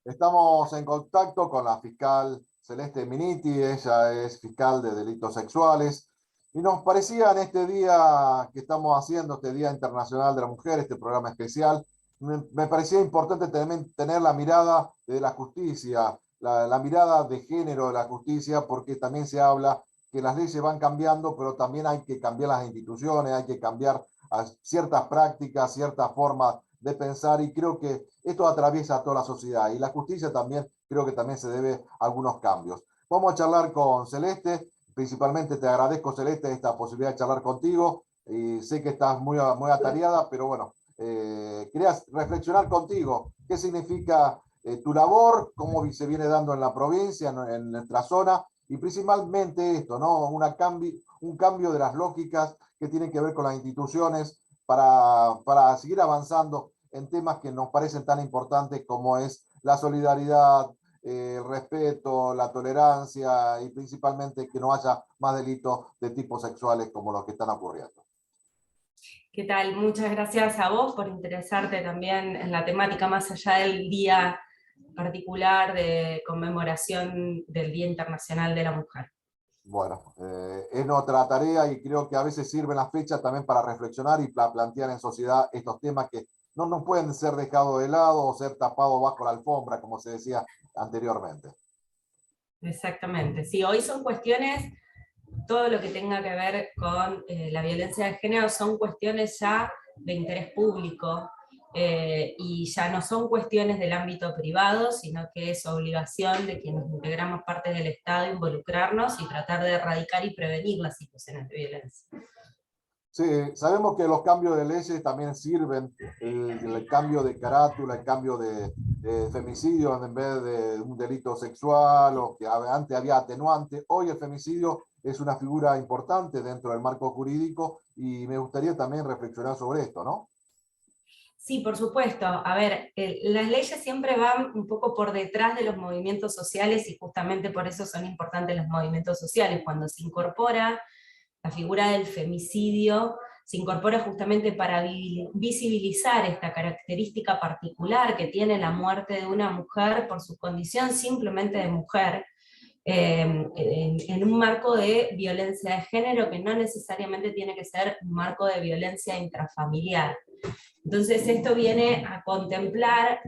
Estamos en contacto con la fiscal Celeste Miniti, ella es fiscal de delitos sexuales, y nos parecía en este día que estamos haciendo, este Día Internacional de la Mujer, este programa especial, me parecía importante también tener la mirada de la justicia, la mirada de género de la justicia, porque también se habla que las leyes van cambiando, pero también hay que cambiar las instituciones, hay que cambiar ciertas prácticas, ciertas formas de pensar, y creo que esto atraviesa a toda la sociedad, y la justicia también creo que también se debe a algunos cambios. Vamos a charlar con Celeste, principalmente te agradezco, Celeste, esta posibilidad de charlar contigo, y sé que estás muy atareada, pero bueno, quería reflexionar contigo, qué significa tu labor, cómo se viene dando en la provincia, en nuestra zona, y principalmente esto, ¿no? Un cambio de las lógicas que tienen que ver con las instituciones para seguir avanzando en temas que nos parecen tan importantes como es la solidaridad, el respeto, la tolerancia y principalmente que no haya más delitos de tipo sexuales como los que están ocurriendo. ¿Qué tal? Muchas gracias a vos por interesarte también en la temática más allá del día particular de conmemoración del Día Internacional de la Mujer. Bueno, es nuestra tarea y creo que a veces sirven las fechas también para reflexionar y plantear en sociedad estos temas que no pueden ser dejados de lado o ser tapados bajo la alfombra, como se decía anteriormente. Exactamente. Sí, hoy son cuestiones, todo lo que tenga que ver con la violencia de género son cuestiones ya de interés público, y ya no son cuestiones del ámbito privado, sino que es obligación de quienes integramos parte del Estado involucrarnos y tratar de erradicar y prevenir las situaciones de violencia. Sí, sabemos que los cambios de leyes también sirven, el cambio de carátula, el cambio de femicidio en vez de un delito sexual, o que antes había atenuante. Hoy el femicidio es una figura importante dentro del marco jurídico y me gustaría también reflexionar sobre esto, ¿no? Sí, por supuesto. A ver, las leyes siempre van un poco por detrás de los movimientos sociales y justamente por eso son importantes los movimientos sociales. Cuando se incorpora la figura del femicidio, se incorpora justamente para visibilizar esta característica particular que tiene la muerte de una mujer por su condición simplemente de mujer, en un marco de violencia de género que no necesariamente tiene que ser un marco de violencia intrafamiliar. Entonces esto viene a contemplar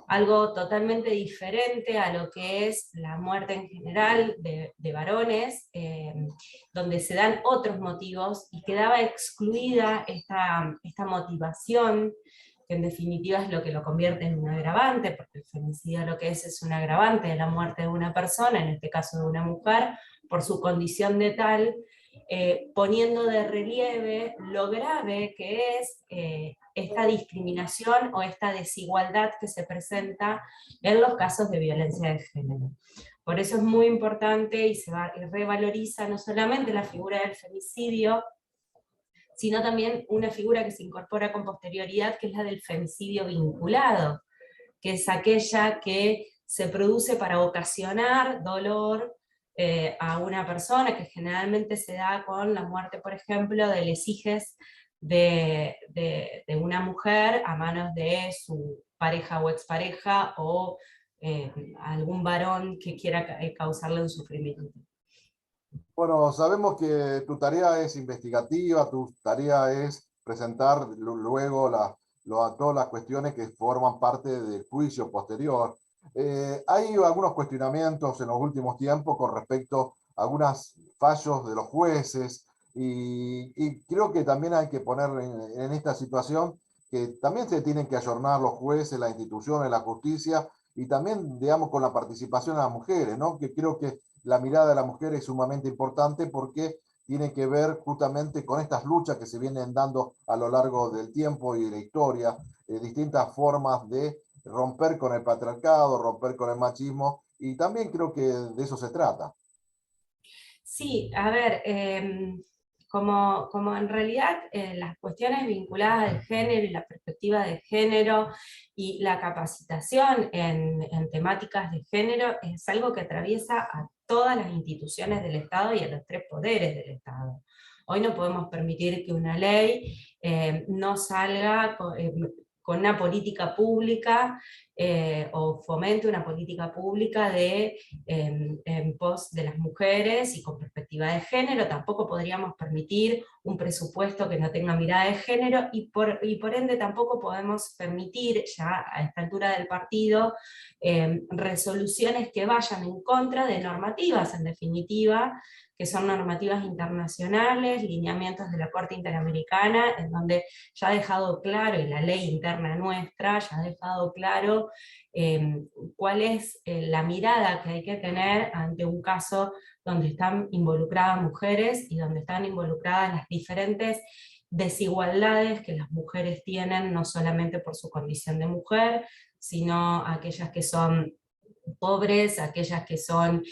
algo totalmente diferente a lo que es la muerte en general de varones, donde se dan otros motivos y quedaba excluida esta motivación, que en definitiva es lo que lo convierte en un agravante, porque el femicidio lo que es un agravante de la muerte de una persona, en este caso de una mujer, por su condición de tal, poniendo de relieve lo grave que es esta discriminación o esta desigualdad que se presenta en los casos de violencia de género. Por eso es muy importante y se revaloriza no solamente la figura del femicidio, sino también una figura que se incorpora con posterioridad, que es la del femicidio vinculado, que es aquella que se produce para ocasionar dolor a una persona, que generalmente se da con la muerte, por ejemplo, de les hijes de una mujer a manos de su pareja o expareja, o algún varón que quiera causarle un sufrimiento. Bueno, sabemos que tu tarea es investigativa, tu tarea es presentar luego todas las cuestiones que forman parte del juicio posterior. Hay algunos cuestionamientos en los últimos tiempos con respecto a algunos fallos de los jueces y creo que también hay que poner en esta situación que también se tienen que ayornar los jueces, las instituciones, la justicia y también, digamos, con la participación de las mujeres, ¿no? Que creo que la mirada de la mujer es sumamente importante porque tiene que ver justamente con estas luchas que se vienen dando a lo largo del tiempo y de la historia, distintas formas de romper con el patriarcado, romper con el machismo, y también creo que de eso se trata. Sí, a ver, como en realidad las cuestiones vinculadas al género y la perspectiva de género y la capacitación en temáticas de género es algo que atraviesa a todas las instituciones del Estado y a los tres poderes del Estado. Hoy no podemos permitir que una ley no salga con una política pública o fomente una política pública en pos de las mujeres y con perspectiva de género. Tampoco podríamos permitir un presupuesto que no tenga mirada de género y por ende tampoco podemos permitir ya a esta altura del partido resoluciones que vayan en contra de normativas, en definitiva, que son normativas internacionales, lineamientos de la Corte Interamericana, en donde ya ha dejado claro, y la ley interna nuestra ya ha dejado claro cuál es la mirada que hay que tener ante un caso donde están involucradas mujeres y donde están involucradas las diferentes desigualdades que las mujeres tienen, no solamente por su condición de mujer, sino aquellas que son pobres, aquellas que son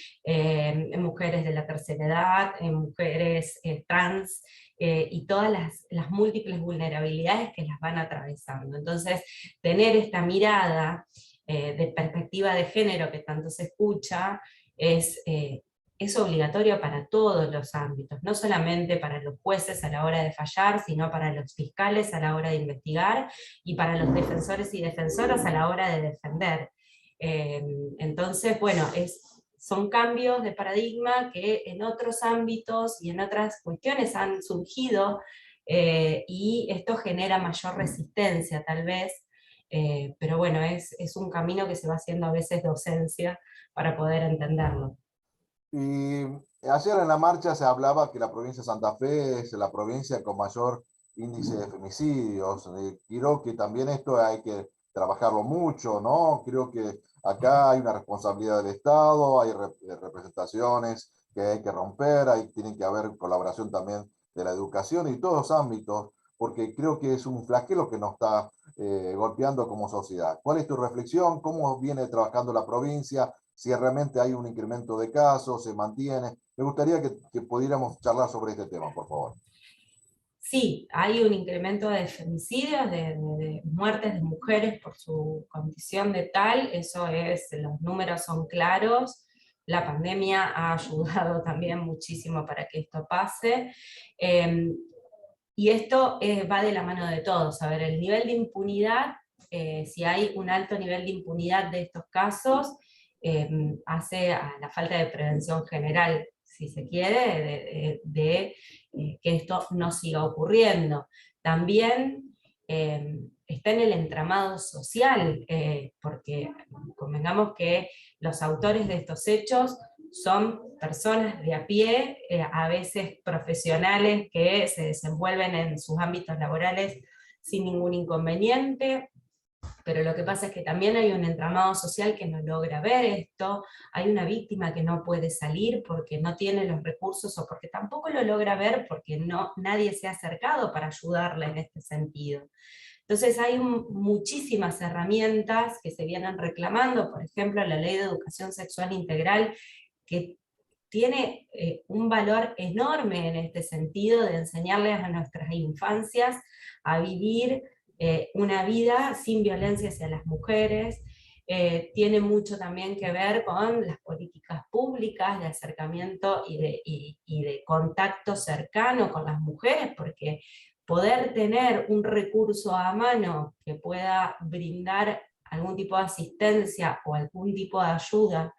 mujeres de la tercera edad, mujeres trans, y todas las múltiples vulnerabilidades que las van atravesando. Entonces, tener esta mirada de perspectiva de género que tanto se escucha es obligatorio para todos los ámbitos, no solamente para los jueces a la hora de fallar, sino para los fiscales a la hora de investigar, y para los defensores y defensoras a la hora de defender. Entonces, bueno, son cambios de paradigma que en otros ámbitos y en otras cuestiones han surgido, y esto genera mayor resistencia tal vez, pero bueno, es un camino que se va haciendo a veces docencia para poder entenderlo. Y ayer en la marcha se hablaba que la provincia de Santa Fe es la provincia con mayor índice de femicidios. Creo que también esto hay que trabajarlo mucho, ¿no? Creo que acá hay una responsabilidad del Estado, hay representaciones que hay que romper, tiene que haber colaboración también de la educación y todos los ámbitos, porque creo que es un flagelo que nos está golpeando como sociedad. ¿Cuál es tu reflexión? ¿Cómo viene trabajando la provincia? Si realmente hay un incremento de casos, se mantiene. Me gustaría que pudiéramos charlar sobre este tema, por favor. Sí, hay un incremento de femicidios, de muertes de mujeres por su condición de tal, los números son claros. La pandemia ha ayudado también muchísimo para que esto pase. Y esto va de la mano de todos. A ver, el nivel de impunidad, si hay un alto nivel de impunidad de estos casos, hace a la falta de prevención general, si se quiere, que esto no siga ocurriendo. También está en el entramado social, porque convengamos que los autores de estos hechos son personas de a pie, a veces profesionales que se desenvuelven en sus ámbitos laborales sin ningún inconveniente, pero lo que pasa es que también hay un entramado social que no logra ver esto, hay una víctima que no puede salir porque no tiene los recursos o porque tampoco lo logra ver porque nadie se ha acercado para ayudarla en este sentido. Entonces hay muchísimas herramientas que se vienen reclamando, por ejemplo la Ley de Educación Sexual Integral, que tiene un valor enorme en este sentido de enseñarles a nuestras infancias a vivir una vida sin violencia hacia las mujeres. Tiene mucho también que ver con las políticas públicas de acercamiento y de contacto cercano con las mujeres, porque poder tener un recurso a mano que pueda brindar algún tipo de asistencia o algún tipo de ayuda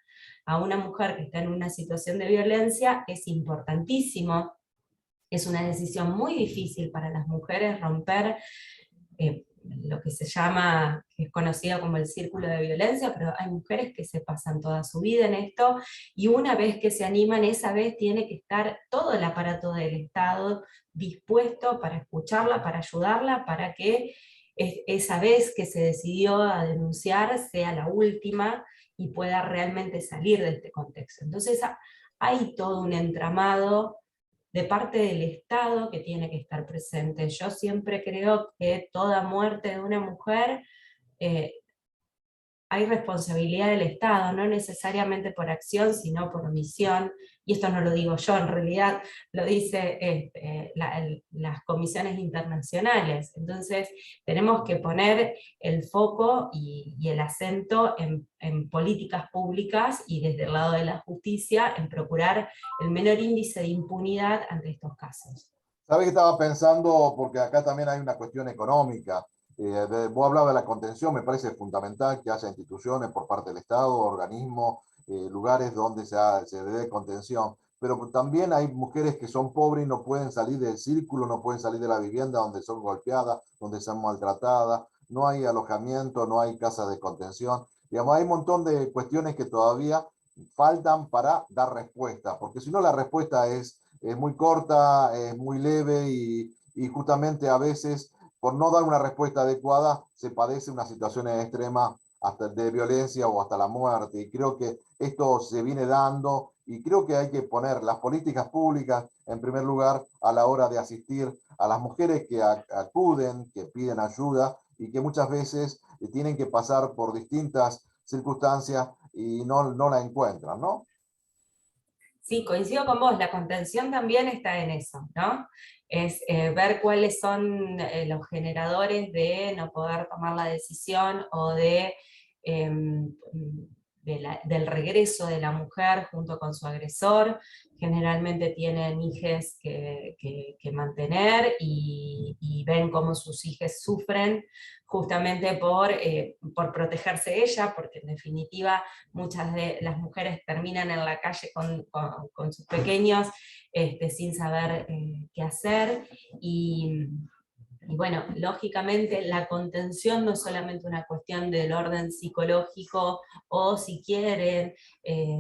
a una mujer que está en una situación de violencia es importantísimo. Es una decisión muy difícil para las mujeres romper lo que se llama, que es conocido como el círculo de violencia, pero hay mujeres que se pasan toda su vida en esto, y una vez que se animan, esa vez tiene que estar todo el aparato del Estado dispuesto para escucharla, para ayudarla, para que esa vez que se decidió a denunciar sea la última y pueda realmente salir de este contexto. Entonces hay todo un entramado de parte del Estado que tiene que estar presente. Yo siempre creo que toda muerte de una mujer hay responsabilidad del Estado, no necesariamente por acción, sino por omisión, y esto no lo digo yo, en realidad lo dice las comisiones internacionales. Entonces tenemos que poner el foco y el acento en políticas públicas y desde el lado de la justicia en procurar el menor índice de impunidad ante estos casos. ¿Sabes qué estaba pensando? Porque acá también hay una cuestión económica. Vos hablabas de la contención, me parece fundamental que haya instituciones por parte del Estado, organismos, lugares donde se dé contención, pero también hay mujeres que son pobres y no pueden salir del círculo, no pueden salir de la vivienda donde son golpeadas, donde son maltratadas, no hay alojamiento, no hay casas de contención. Digamos, hay un montón de cuestiones que todavía faltan para dar respuesta, porque si no la respuesta es muy corta, es muy leve y justamente a veces por no dar una respuesta adecuada se padece una situación extrema hasta de violencia o hasta la muerte. Y creo que esto se viene dando y creo que hay que poner las políticas públicas en primer lugar a la hora de asistir a las mujeres que acuden, que piden ayuda y que muchas veces tienen que pasar por distintas circunstancias y no la encuentran, ¿no? Sí, coincido con vos, la contención también está en eso, ¿no? Es ver cuáles son los generadores de no poder tomar la decisión o em, del regreso de la mujer junto con su agresor. Generalmente tienen hijes que mantener y ven cómo sus hijos sufren justamente por protegerse ella, porque en definitiva muchas de las mujeres terminan en la calle con sus pequeños sin saber qué hacer. Y bueno, lógicamente la contención no es solamente una cuestión del orden psicológico o si quieren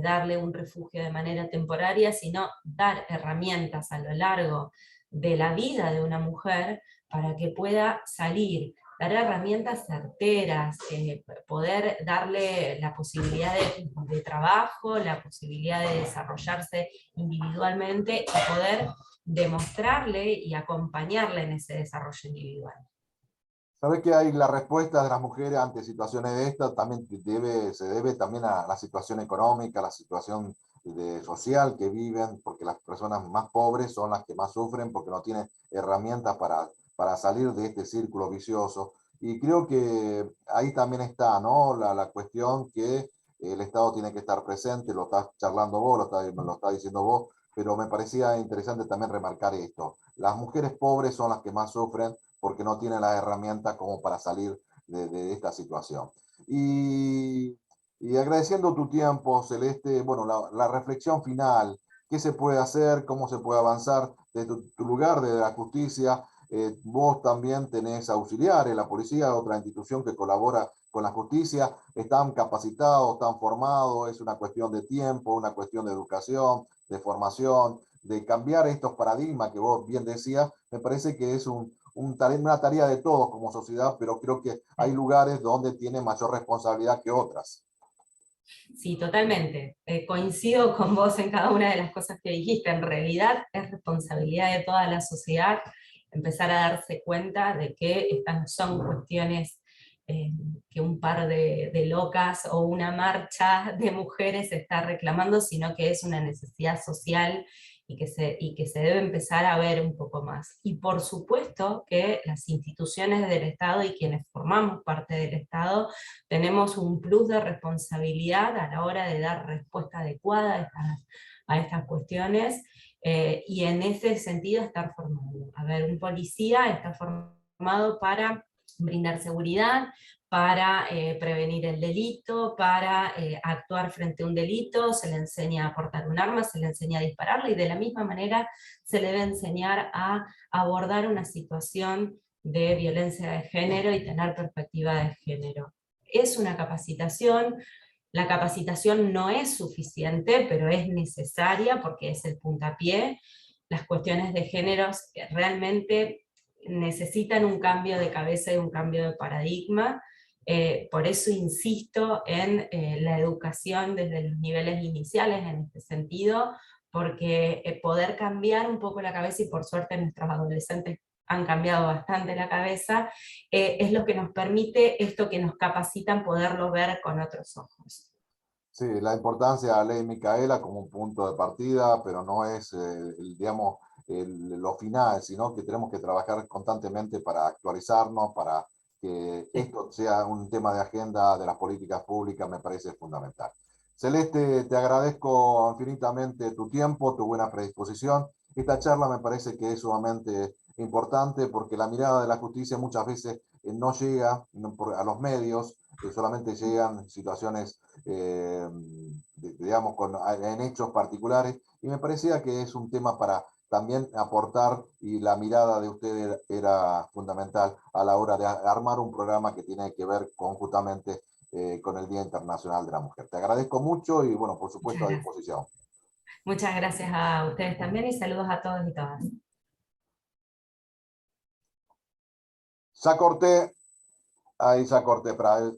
darle un refugio de manera temporaria, sino dar herramientas a lo largo de la vida de una mujer para que pueda salir, dar herramientas certeras, poder darle la posibilidad de trabajo, la posibilidad de desarrollarse individualmente y poder demostrarle y acompañarle en ese desarrollo individual. Sabes que hay la respuesta de las mujeres ante situaciones de estas, también se debe también a la situación económica, la situación social que viven, porque las personas más pobres son las que más sufren porque no tienen herramientas para salir de este círculo vicioso. Y creo que ahí también está, ¿no? La cuestión que el Estado tiene que estar presente, lo estás charlando vos, lo está diciendo vos, pero me parecía interesante también remarcar esto. Las mujeres pobres son las que más sufren porque no tiene las herramientas como para salir de esta situación. Y agradeciendo tu tiempo, Celeste, bueno, la reflexión final, qué se puede hacer, cómo se puede avanzar desde tu lugar de la justicia. Vos también tenés auxiliares, la policía, otra institución que colabora con la justicia, están capacitados, están formados, es una cuestión de tiempo, una cuestión de educación, de formación, de cambiar estos paradigmas que vos bien decías, me parece que es una tarea de todos como sociedad, pero creo que hay lugares donde tiene mayor responsabilidad que otras. Sí, totalmente. Coincido con vos en cada una de las cosas que dijiste. En realidad es responsabilidad de toda la sociedad empezar a darse cuenta de que estas no son cuestiones que un par de locas o una marcha de mujeres está reclamando, sino que es una necesidad social y que se debe empezar a ver un poco más. Y por supuesto que las instituciones del Estado y quienes formamos parte del Estado tenemos un plus de responsabilidad a la hora de dar respuesta adecuada a estas cuestiones y en ese sentido estar formado. A ver, un policía está formado para brindar seguridad, para prevenir el delito, para actuar frente a un delito, se le enseña a portar un arma, se le enseña a dispararle y de la misma manera se le debe enseñar a abordar una situación de violencia de género y tener perspectiva de género. Es una capacitación, la capacitación no es suficiente, pero es necesaria porque es el puntapié. Las cuestiones de géneros realmente necesitan un cambio de cabeza y un cambio de paradigma. Por eso insisto en la educación desde los niveles iniciales en este sentido, porque poder cambiar un poco la cabeza, y por suerte nuestros adolescentes han cambiado bastante la cabeza, es lo que nos permite esto que nos capacitan poderlo ver con otros ojos. Sí, la importancia de la ley Micaela como un punto de partida, pero no es, digamos, lo final, sino que tenemos que trabajar constantemente para actualizarnos, para que Sí. esto sea un tema de agenda de las políticas públicas, me parece fundamental. Celeste, te agradezco infinitamente tu tiempo, tu buena predisposición. Esta charla me parece que es sumamente importante porque la mirada de la justicia muchas veces no llega a los medios, solamente llegan situaciones, digamos, en hechos particulares, y me parecía que es un tema para también aportar, y la mirada de usted era fundamental a la hora de armar un programa que tiene que ver conjuntamente con el Día Internacional de la Mujer. Te agradezco mucho y, bueno, por supuesto, a disposición. Muchas gracias a ustedes también y saludos a todos y todas. Ya corté, ahí ya corté, para